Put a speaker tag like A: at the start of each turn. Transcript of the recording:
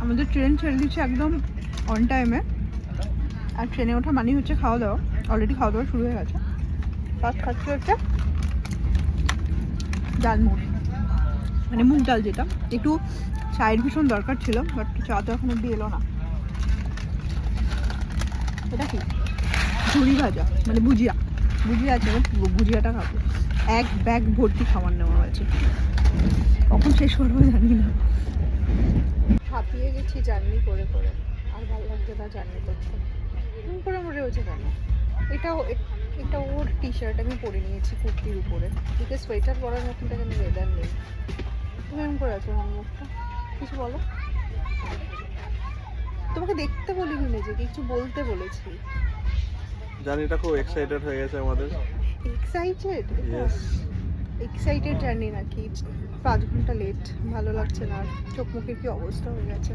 A: আমাদের ট্রেন ছেড়ে দিচ্ছে একদম অন টাইমে, আর ট্রেনে ওঠা মানেই হচ্ছে খাওয়া দাওয়া। অলরেডি খাওয়া দাওয়া শুরু হয়ে গেছে। ফার্স্ট খাচ্ছি হচ্ছে ডালমুড়ি, মানে মুগ ডাল, যেটা একটু চায়ের ভীষণ দরকার ছিল, বাট চা তো এখন অব্দি এলো না। এটা কি ঝুড়ি ভাজা, মানে ভুজিয়া, ভুজিয়া আছে, ভুজিয়াটা খাবো। এক ব্যাগ ভর্তি খাবার নেওয়া হয়েছে, কখন শেষ করবো জানি না। হাঁপিয়ে গেছি জার্নি করে করে, আর ভালো লাগছে না জার্নি করতে। এরকম করে মনে হয়েছে কেন? এটা ওর টি শার্ট আমি পরে নিয়েছি কুর্তির উপরে, এতে সোয়েটার পরার মতনটা কেন ওয়েদার নেই। তুমি এরকম করে আছো আমার মুখটা, কিছু বলো। তোমাকে দেখতে বলিনি, নিজেকে কিছু বলতে বলেছি।
B: জার্নিটা খুব এক্সাইটেড হয়ে গেছে আমাদের।
A: এক্সাইটেড?
B: ইয়েস।
A: এক্সাইটেড জার্নি নাকি? 5 ঘন্টা লেট, ভালো লাগছে না, আর চোখ মুখের কি অবস্থা হয়ে গেছে।